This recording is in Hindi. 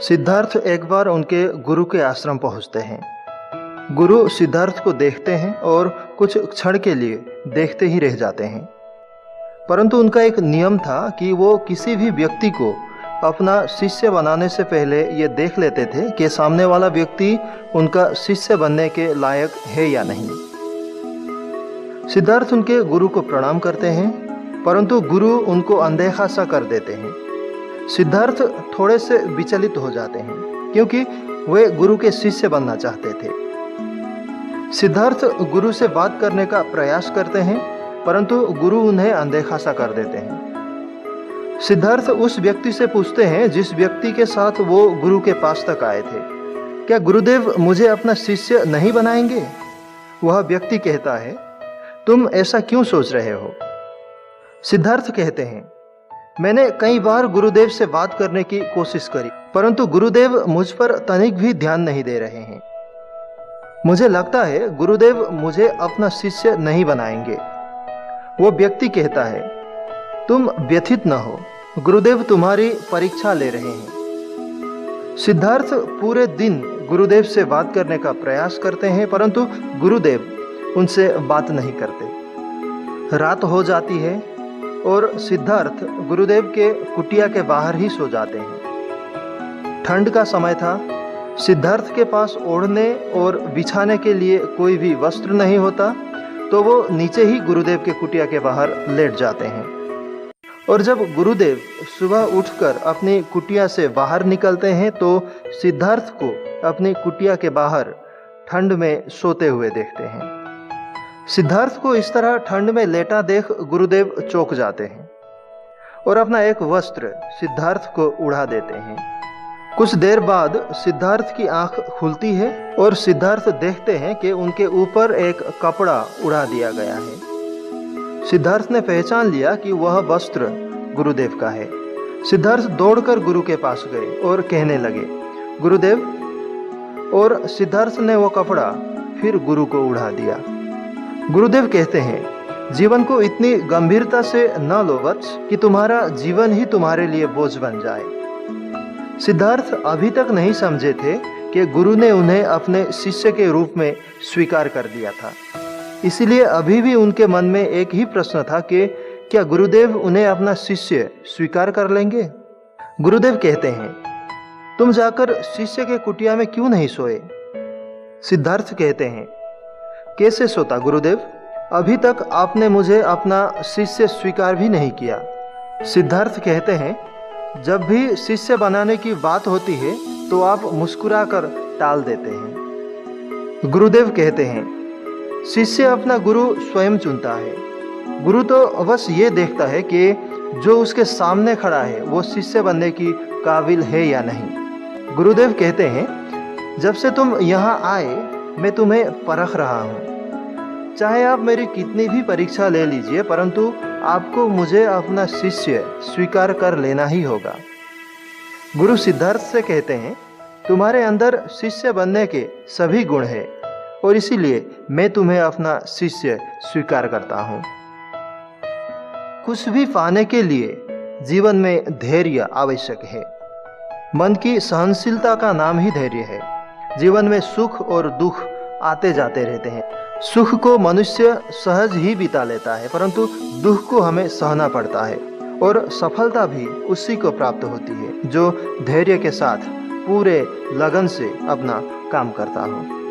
सिद्धार्थ एक बार उनके गुरु के आश्रम पहुंचते हैं। गुरु सिद्धार्थ को देखते हैं और कुछ क्षण के लिए देखते ही रह जाते हैं। परंतु उनका एक नियम था कि वो किसी भी व्यक्ति को अपना शिष्य बनाने से पहले ये देख लेते थे कि सामने वाला व्यक्ति उनका शिष्य बनने के लायक है या नहीं। सिद्धार्थ उनके गुरु को प्रणाम करते हैं, परंतु गुरु उनको अनदेखा सा कर देते हैं। सिद्धार्थ थोड़े से विचलित हो जाते हैं क्योंकि वे गुरु के शिष्य बनना चाहते थे। सिद्धार्थ गुरु से बात करने का प्रयास करते हैं, परंतु गुरु उन्हें अनदेखा सा कर देते हैं। सिद्धार्थ उस व्यक्ति से पूछते हैं जिस व्यक्ति के साथ वो गुरु के पास तक आए थे, क्या गुरुदेव मुझे अपना शिष्य नहीं बनाएंगे? वह व्यक्ति कहता है, तुम ऐसा क्यों सोच रहे हो? सिद्धार्थ कहते हैं, मैंने कई बार गुरुदेव से बात करने की कोशिश करी, परंतु गुरुदेव मुझ पर तनिक भी ध्यान नहीं दे रहे हैं। मुझे लगता है गुरुदेव मुझे अपना शिष्य नहीं बनाएंगे। वो व्यक्ति कहता है, तुम व्यथित न हो, गुरुदेव तुम्हारी परीक्षा ले रहे हैं। सिद्धार्थ पूरे दिन गुरुदेव से बात करने का प्रयास करते हैं, परंतु गुरुदेव उनसे बात नहीं करते। रात हो जाती है और सिद्धार्थ गुरुदेव के कुटिया के बाहर ही सो जाते हैं। ठंड का समय था। सिद्धार्थ के पास ओढ़ने और बिछाने के लिए कोई भी वस्त्र नहीं होता, तो वो नीचे ही गुरुदेव के कुटिया के बाहर लेट जाते हैं। और जब गुरुदेव सुबह उठकर अपनी कुटिया से बाहर निकलते हैं तो सिद्धार्थ को अपनी कुटिया के बाहर ठंड में सोते हुए देखते हैं। सिद्धार्थ को इस तरह ठंड में लेटा देख गुरुदेव चौंक जाते हैं और अपना एक वस्त्र सिद्धार्थ को उड़ा देते हैं। कुछ देर बाद सिद्धार्थ की आंख खुलती है और सिद्धार्थ देखते हैं कि उनके ऊपर एक कपड़ा उड़ा दिया गया है। सिद्धार्थ ने पहचान लिया कि वह वस्त्र गुरुदेव का है। सिद्धार्थ दौड़कर गुरु के पास गए और कहने लगे, गुरुदेव। और सिद्धार्थ ने वो कपड़ा फिर गुरु को उड़ा दिया। गुरुदेव कहते हैं, जीवन को इतनी गंभीरता से न लो वत्स कि तुम्हारा जीवन ही तुम्हारे लिए बोझ बन जाए। सिद्धार्थ अभी तक नहीं समझे थे कि गुरु ने उन्हें अपने शिष्य के रूप में स्वीकार कर दिया था। इसीलिए अभी भी उनके मन में एक ही प्रश्न था कि क्या गुरुदेव उन्हें अपना शिष्य स्वीकार कर लेंगे? गुरुदेव कहते हैं, तुम जाकर शिष्य के कुटिया में क्यों नहीं सोए? सिद्धार्थ कहते हैं, कैसे सोता गुरुदेव? अभी तक आपने मुझे अपना शिष्य स्वीकार भी नहीं किया। सिद्धार्थ कहते हैं, जब भी शिष्य बनाने की बात होती है तो आप मुस्कुराकर टाल देते हैं। गुरुदेव कहते हैं, शिष्य अपना गुरु स्वयं चुनता है। गुरु तो बस ये देखता है कि जो उसके सामने खड़ा है वो शिष्य बनने की काबिल है या नहीं। गुरुदेव कहते हैं, जब से तुम यहाँ आए मैं तुम्हें परख रहा हूँ। चाहे आप मेरी कितनी भी परीक्षा ले लीजिए, परंतु आपको मुझे अपना शिष्य स्वीकार कर लेना ही होगा। गुरु सिद्धार्थ से कहते हैं, तुम्हारे अंदर शिष्य बनने के सभी गुण हैं और इसीलिए मैं तुम्हें अपना शिष्य स्वीकार करता हूँ। कुछ भी पाने के लिए जीवन में धैर्य आवश्यक है। मन की सहनशीलता का नाम ही धैर्य है। जीवन में सुख और दुख आते जाते रहते हैं। सुख को मनुष्य सहज ही बिता लेता है, परंतु दुख को हमें सहना पड़ता है और सफलता भी उसी को प्राप्त होती है जो धैर्य के साथ पूरे लगन से अपना काम करता हो।